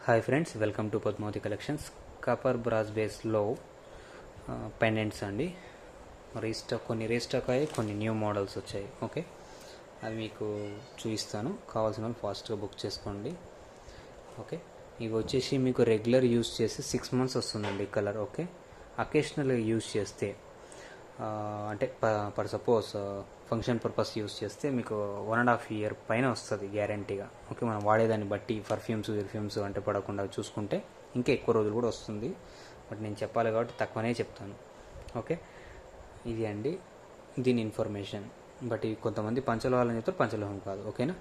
Hi friends, welcome to Padmavati collections. Copper brass బేస్లో pendants అండి. కొన్ని రీస్టాక్ అయ్యి కొన్ని న్యూ మోడల్స్ వచ్చాయి. ఓకే, అవి మీకు చూపిస్తాను. కావాల్సిన వాళ్ళు ఫాస్ట్గా బుక్ చేసుకోండి. ఓకే, ఇవి వచ్చేసి మీకు రెగ్యులర్ యూజ్ చేసి 6 months వస్తుందండి కలర్. ఓకే, అకేషనల్గా యూజ్ చేస్తే అంటే per suppose function purpose use చేస్తే మీకు 1.5 year పైన వస్తుంది గ్యారంటీగా. ఓకే, మనం వాడేదాన్ని బట్టి పర్ఫ్యూమ్స్ అంటే పడకుండా చూసుకుంటే ఇంకా ఎక్కువ రోజులు కూడా వస్తుంది. బట్ నేను చెప్పాలి కాబట్టి తక్కువనే చెప్తాను. ఓకే, ఇది అండి దీని ఇన్ఫర్మేషన్. బట్ ఇవి కొంతమంది పంచలోహాలని చెప్తారు, పంచలోహం కాదు. ఓకేనా,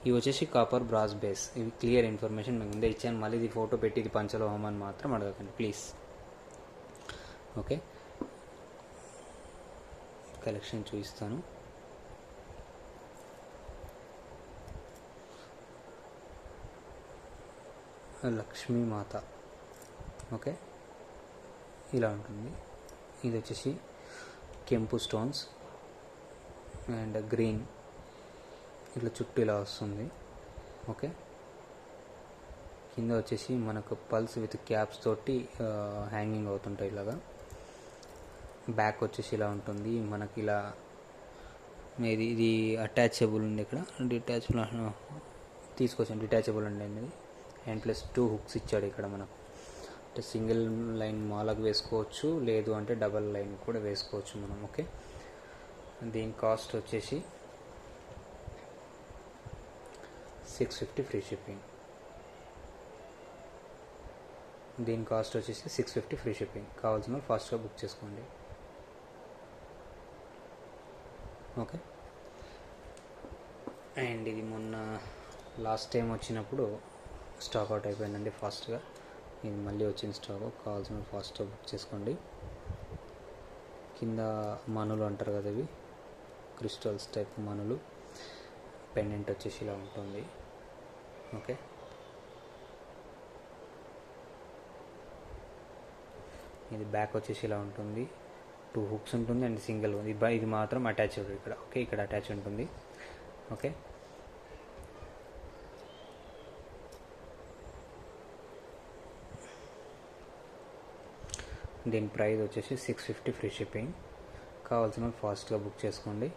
ఇవి వచ్చేసి కాపర్ బ్రాస్ బేస్. ఇవి క్లియర్ ఇన్ఫర్మేషన్ మీకు ముందే ఇచ్చాను. మళ్ళీ ఇది ఫోటో పెట్టి ఇది పంచలోహం అని మాత్రం అడగకండి ప్లీజ్. ఓకే, కలెక్షన్ చూపిస్తాను. లక్ష్మీమాత. ఓకే, ఇలా ఉంటుంది. ఇది వచ్చేసి కెంపు స్టోన్స్ అండ్ గ్రీన్, ఇట్లా చుట్టూ ఇలా వస్తుంది. ఓకే, కింద వచ్చేసి మనకు పల్స్ విత్ క్యాప్స్ తోటి హ్యాంగింగ్ అవుతుంటాయి ఇలాగా. బ్యాక్ వచ్చేసి ఇలా ఉంటుంది మనకి. ఇలా ఇది అటాచబుల్ ఉంది. ఇక్కడ డిటాచబుల్ తీసుకొచ్చాను, డిటాచబుల్ అండి అనేది. అండ్ ప్లస్ 2 hooks ఇచ్చాడు ఇక్కడ మనకు. అంటే సింగిల్ లైన్ మాలకు వేసుకోవచ్చు, లేదు అంటే డబల్ లైన్ కూడా వేసుకోవచ్చు మనం. ఓకే, దీని కాస్ట్ వచ్చేసి 650 ఫ్రీ షిప్పింగ్. దీని కాస్ట్ వచ్చేసి 650 ఫ్రీ షిప్పింగ్. కావాల్సిన ఫాస్ట్గా బుక్ చేసుకోండి. ఓకే, అండ్ ఇది మొన్న లాస్ట్ టైం వచ్చినప్పుడు స్టాక్ అవుట్ అయిపోయిందండి ఫాస్ట్గా. ఇది మళ్ళీ వచ్చిన స్టాక్. కావాల్సిన ఫాస్ట్గా బుక్ చేసుకోండి. కింద మనులు అంటారు కదా, ఇవి క్రిస్టల్స్ టైప్ మనులు. పెండెంట్ వచ్చేసి ఇలా ఉంటుంది. ఓకే, ఇది బ్యాక్ వచ్చేసి ఇలా ఉంటుంది. 2 hooks ఉంటుంది అండ్ సింగిల్ ఉంది. ఇది మాత్రం అటాచ్డ్ ఇక్కడ. ఓకే, ఇక్కడ అటాచ్ ఉంటుంది. ఓకే, దీని ప్రైస్ వచ్చేసి 650 ఫ్రీ షిప్పింగ్. కావాల్సిన ఫాస్ట్గా బుక్ చేసుకోండి.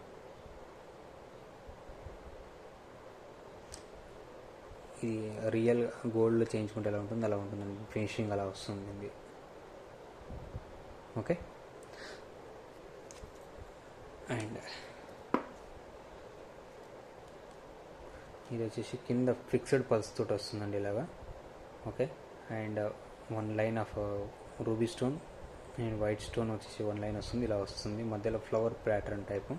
ఇది రియల్ గోల్డ్లో చేయించుకుంటే ఎలా ఉంటుంది అలా ఉంటుందండి. ఫినిషింగ్ అలా వస్తుంది. ఓకే, అండ్ ఇది వచ్చేసి కింద ఫిక్స్డ్ పల్స్ తోటి వస్తుందండి ఇలాగా. Okay, and 1 line of ruby stone and white stone వచ్చేసి 1 line వస్తుంది. ఇలా వస్తుంది, మధ్యలో ఫ్లవర్ ప్యాటర్న్ టైపు.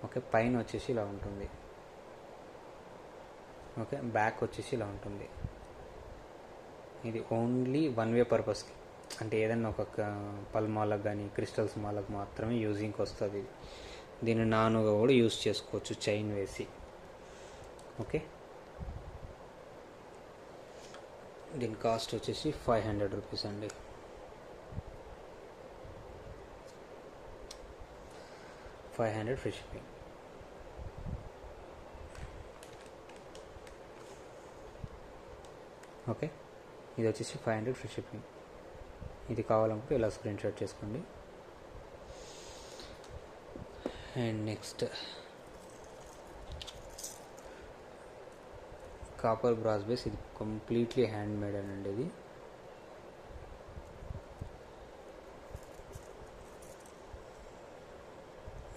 ఓకే, పైన వచ్చేసి ఇలా ఉంటుంది. ఓకే, బ్యాక్ వచ్చేసి ఇలా ఉంటుంది. ఇది ఓన్లీ 1 way పర్పస్కి, అంటే ఏదన్నా ఒక పల్ మాలకు కానీ క్రిస్టల్స్ మాలకు మాత్రమే యూజింగ్కి వస్తుంది. దీన్ని నానుగా కూడా యూజ్ చేసుకోవచ్చు చైన్ వేసి. ఓకే, దీని కాస్ట్ వచ్చేసి 500 రూపీస్ అండి. $500 ఫ్రీ షిప్పింగ్. ఓకే, ఇది వచ్చేసి 500 ఫ్రీ షిప్పింగ్. ఇది కావాలనుకుంటే ఇలా స్క్రీన్ షాట్ చేసుకోండి. And next copper brass base. ఇది కంప్లీట్లీ హ్యాండ్ మేడ్ అండి. ఇది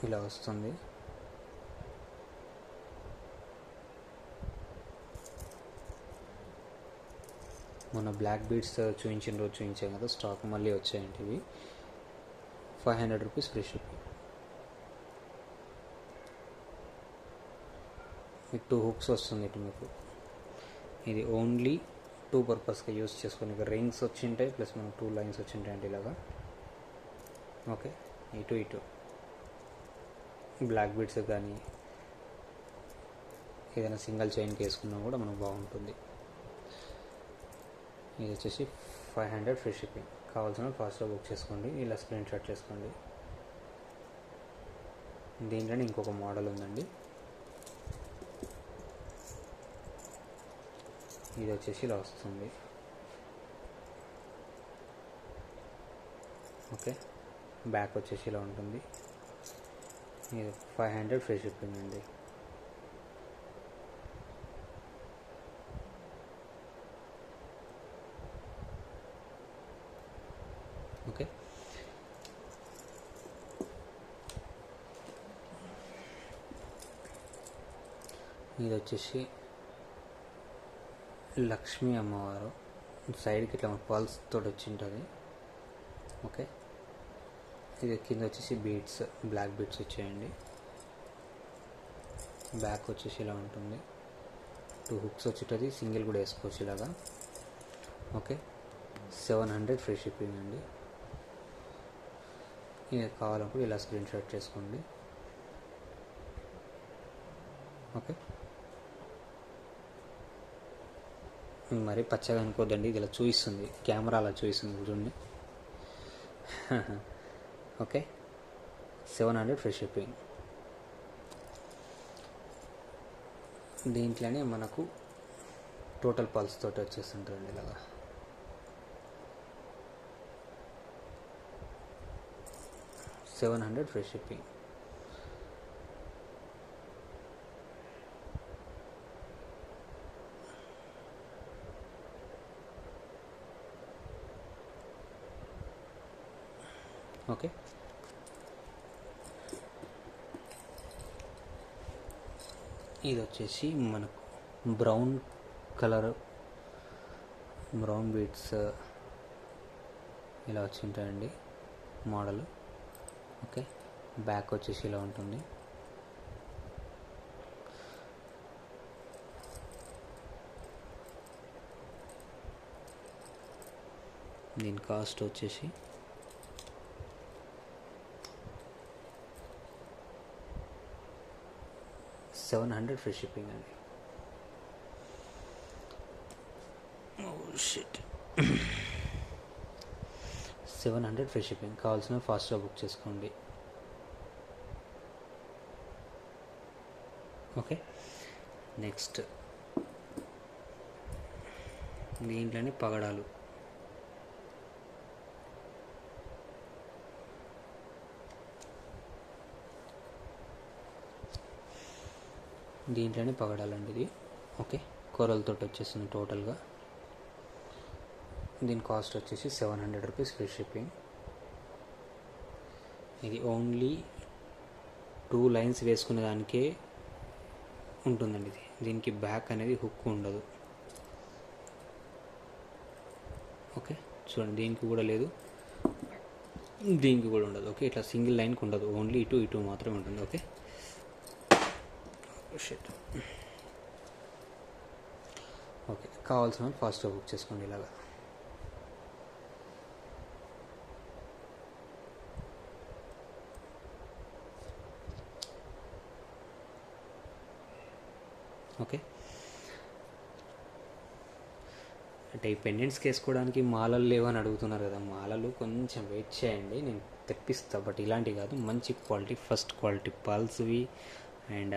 ఇలా వస్తుంది. మన బ్లాక్ బీడ్స్ చూపించాం కదా, స్టాక్ మళ్ళీ వచ్చాయండి ఇవి. 500 రూపీస్ ఫ్రీ షిప్పింగ్. మీకు 2 hooks వస్తుంది ఇటు మీకు. ఇది ఓన్లీ 2 పర్పస్గా యూజ్ చేసుకొని, ఇక్కడ రింగ్స్ వచ్చింటాయి ప్లస్ మనకు 2 lines వచ్చింటాయి అంటే ఇలాగా. ఓకే, ఇటు బ్లాక్ బీడ్స్ కానీ ఏదైనా సింగిల్ చైన్కి వేసుకున్నా కూడా మనకు బాగుంటుంది. ఇది వచ్చేసి 500 ఫ్రీ షిప్పింగ్. కావాల్సిన ఫాస్ట్గా బుక్ చేసుకోండి. ఇలా స్క్రీన్ షాట్ చేసుకోండి. దీంట్లోనే ఇంకొక మోడల్ ఉందండి. ఇది వచ్చేసి ఇలా వస్తుంది. ఓకే, బ్యాక్ వచ్చేసి ఇలా ఉంటుంది. ఇది 500 ఫ్రీ షిప్పింగ్ అండి. ఓకే, ఇది వచ్చేసి లక్ష్మీ అమ్మవారు, సైడ్కి ఇట్లా పల్స్ తోటి వచ్చి ఉంటుంది. ఓకే, ఇది కింద వచ్చేసి బీడ్స్, బ్లాక్ బీడ్స్ వచ్చాయండి. బ్యాక్ వచ్చేసి ఇలా ఉంటుంది. 2 హుక్స్ వచ్చేటది, సింగిల్ కూడా వేసుకోవచ్చు ఇలాగా. ఓకే, 700 ఫ్రీ షిప్పింగ్ అండి. ఇది కావాలనుకుంటే ఇలా స్క్రీన్ షాట్ చేసుకోండి. ఓకే, మరి పచ్చగా అనుకోద్దండి, ఇది ఇలా చూపిస్తుంది, కెమెరా అలా చూపిస్తుంది చూడండి. Okay, 700 free shipping. దీంట్లోనే మనకు టోటల్ పల్స్ తోటి వచ్చేస్తుంటుంది ఇలాగా. $700 ఫ్రీ షిప్పింగ్. ఓకే, ఇది వచ్చేసి మనకు బ్రౌన్ కలర్, బ్రౌన్ బీడ్స్ ఇలా వచ్చి ఉంటాయండి మోడల్. ఓకే, బ్యాక్ వచ్చేసి ఇలా ఉంటుంది. దీని కాస్ట్ వచ్చేసి $700 ఫ్రీ షిప్పింగ్ అండి. Shit, 700 free shipping. కావాల్సిన ఫాస్ట్గా బుక్ చేసుకోండి. ఓకే, నెక్స్ట్ దీంట్లోనే పగడాలు. దీంట్లోనే పగడాలండి ఇది. ఓకే, కూరలతో వచ్చేసింది టోటల్గా. దీని కాస్ట్ వచ్చేసి ₹700 ఫ్రీ షిప్పింగ్. ఇది ఓన్లీ 2 లైన్స్ వేసుకునే దానికే ఉంటుందండి ఇది. దీనికి బ్యాక్ అనేది హుక్ ఉండదు. ఓకే, చూడండి, దీనికి కూడా లేదు, దీనికి కూడా ఉండదు. ఓకే, ఇట్లా సింగిల్ లైన్కి ఉండదు, ఓన్లీ ఇటు ఇటు మాత్రమే ఉంటుంది. Okay, shit. ఓకే, కావాల్సిన ఫాస్ట్గా బుక్ చేసుకోండి ఇలాగా. ఓకే, అంటే ఈ పెండెంట్స్కి వేసుకోవడానికి మాలలు లేవని అడుగుతున్నారు కదా. మాలలు కొంచెం వెయిట్ చేయండి, నేను తెప్పిస్తా. బట్ ఇలాంటివి కాదు, మంచి క్వాలిటీ, ఫస్ట్ క్వాలిటీ పల్స్వి అండ్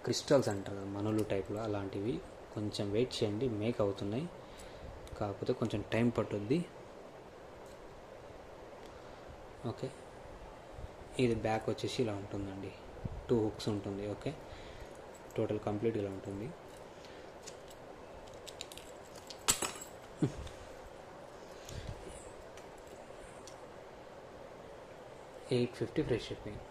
క్రిస్టల్స్ అంటారు కదా, మనులు టైప్లో, అలాంటివి. కొంచెం వెయిట్ చేయండి, మేక్ అవుతున్నాయి, కాకపోతే కొంచెం టైం పట్టుద్ది. ఓకే, ఇది బ్యాక్ వచ్చేసి ఇలా ఉంటుందండి, 2 హుక్స్ ఉంటుంది. ఓకే, టోటల్ కంప్లీట్ ఇలా ఉంటుంది. $850 free shipping.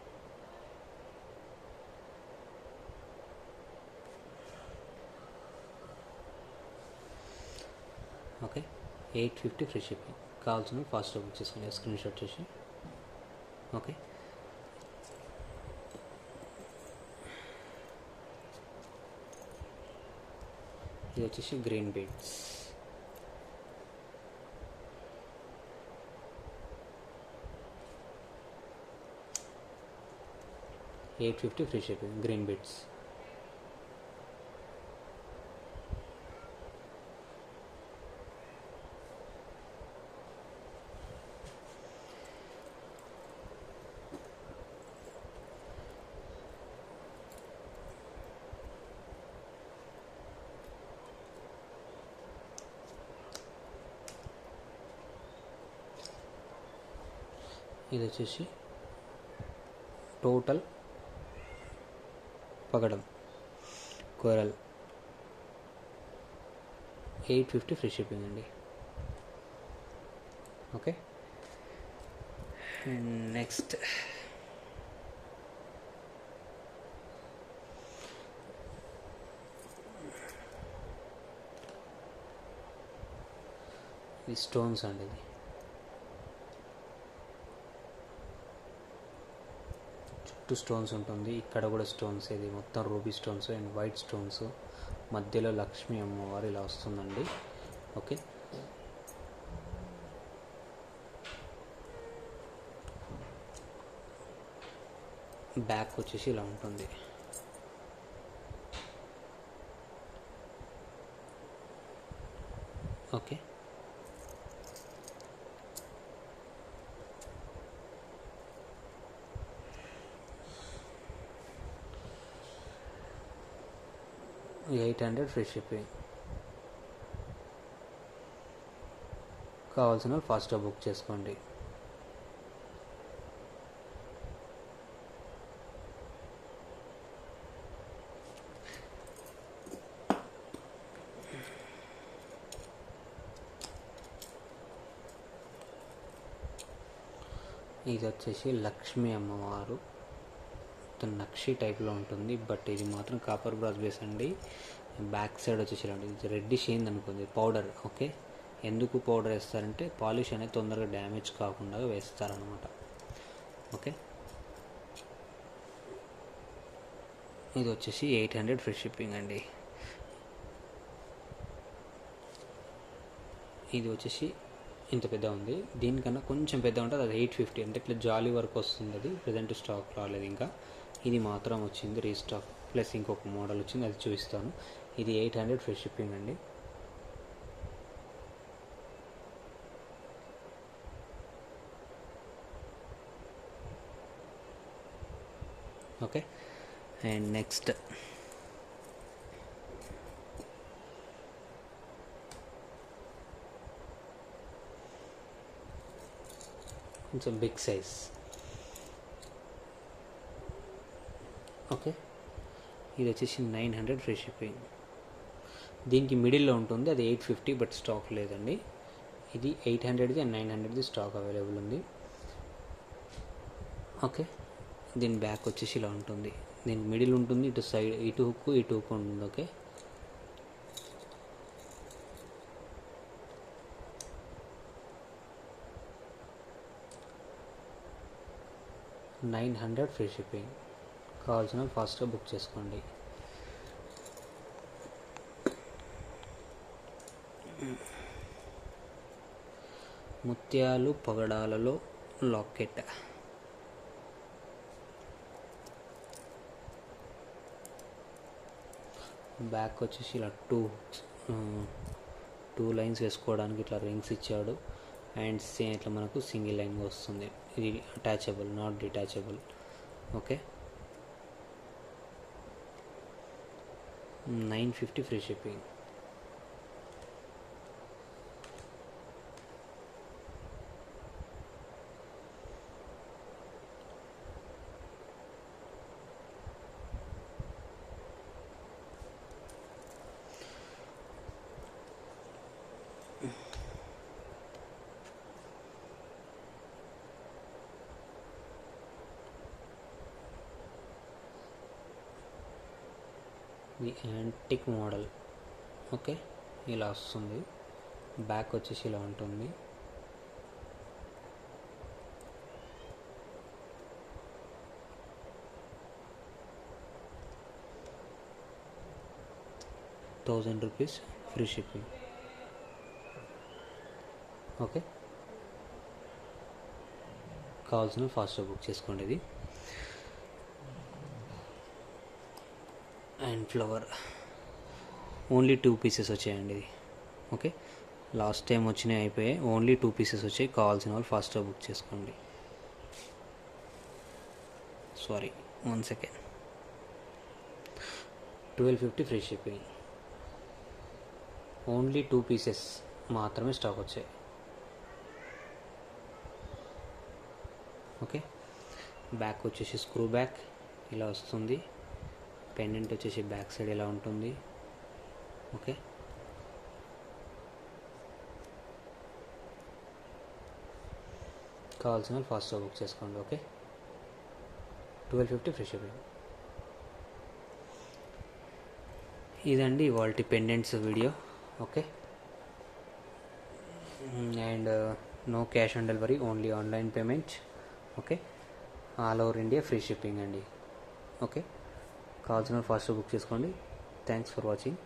Okay, 850 free shipping. కావాల్సిన ఫాస్ట్గా బుక్ చేసుకుని స్క్రీన్ షాట్ చేసి. ఓకే, ఇది వచ్చేసి green beads. $850 free shipping, green beads. ఇది వచ్చేసి టోటల్ పగడం కోరల్ 850 ఫ్రీ షిప్పింగ్ అండి. ఓకే, అండ్ నెక్స్ట్ ఈ స్టోన్స్ అండి. ఇది చుట్టూ స్టోన్స్ ఉంటుంది, ఇక్కడ కూడా స్టోన్స్. ఇది మొత్తం ruby stones and white stones, మధ్యలో లక్ష్మీ అమ్మవారు ఇలా వస్తుందండి. ఓకే, బ్యాక్ వచ్చేసి ఇలా ఉంటుంది. Okay, $800 free shipping. కావాల్సిన ఫాస్ట్గా బుక్ చేసుకోండి. ఇది వచ్చేసి లక్ష్మీ అమ్మవారు, నక్షి టైప్లో ఉంటుంది, బట్ ఇది మాత్రం కాపర్ బ్రాస్ బేస్ అండి. బ్యాక్ సైడ్ వచ్చేసి ఇది రెడ్డిష్ అయింది అనుకుంది పౌడర్. ఓకే, ఎందుకు పౌడర్ వేస్తారంటే పాలిష్ అనేది తొందరగా డ్యామేజ్ కాకుండా వేస్తారనమాట. ఓకే, ఇది వచ్చేసి 800 ఫ్రీ షిప్పింగ్ అండి. ఇది వచ్చేసి ఇంత పెద్ద ఉంది, దీనికన్నా కొంచెం పెద్ద ఉంటుంది, అది 850 అంటే ఇట్లా జాలీ వర్క్ వస్తుంది. అది ప్రజెంట్ స్టాక్ రాలేదు ఇంకా, ఇది మాత్రం వచ్చింది రీస్టాక్, ప్లస్ ఇంకొక మోడల్ వచ్చింది, అది చూపిస్తాను. ఇది 800 ఫ్రీ షిప్పింగ్ అండి. ఓకే, అండ్ నెక్స్ట్ కొంచెం బిగ్ సైజ్. ఓకే, ఇది వచ్చేసి 900 ఫ్రీ షిప్పింగ్. దీనికి మిడిల్లో ఉంటుంది, అది 850 బట్ స్టాక్ లేదండి. ఇది 800ది అండ్ 900ది స్టాక్ అవైలబుల్ ఉంది. ఓకే, దీని బ్యాక్ వచ్చేసి ఇలా ఉంటుంది, దీని మిడిల్ ఉంటుంది, ఇటు సైడ్ ఇటు హుక్ ఉంటుంది. Okay, $900 free shipping. కావాల్సిన ఫాస్ట్గా బుక్ చేసుకోండి. ముత్యాలు పగడాలలో లాకెట్. బ్యాక్ వచ్చేసి ఇలా టూ లైన్స్ వేసుకోవడానికి ఇట్లా రింగ్స్ ఇచ్చాడు, అండ్ ఇట్లా మనకు సింగిల్ లైన్ వస్తుంది. ఇది attachable, not detachable. Okay, 950 free shipping. ఇది యాంటిక్ మోడల్. ఓకే, ఇలా వస్తుంది, బ్యాక్ వచ్చేసి ఇలా ఉంటుంది. ₹1000 ఫ్రీ షిప్పింగ్. ఓకే, కావాల్సిన ఫాస్ట్గా బుక్ చేసుకోండి. ఇది అండ్ ఫ్లవర్ ఓన్లీ 2 పీసెస్ వచ్చాయండి ఇది. ఓకే, లాస్ట్ టైం వచ్చినాయి అయిపోయాయి, ఓన్లీ 2 పీసెస్ వచ్చాయి. కావాల్సిన వాళ్ళు ఫాస్ట్గా బుక్ చేసుకోండి. Sorry, 1 second. 1250 free shipping. Only 2 pieces మాత్రమే స్టాక్ వచ్చాయి. ఓకే. బ్యాక్ వచ్చేసి స్క్రూ బ్యాక్ ఇలా వస్తుంది. పెండెంట్ వచ్చేసి బ్యాక్ సైడ్ ఇలా ఉంటుంది. ఓకే. కావాల్సిన వాళ్ళు ఫాస్ట్గా బుక్ చేసుకోండి. ఓకే. 1250 free shipping. ఇదండి ఇవాల్టి pendants video. Okay. And no cash on delivery, only online payment. Okay. All over India free shipping అండి. ఓకే. కావాల్సిన ఫాస్ట్ బుక్ చేసుకోండి. Thanks for watching.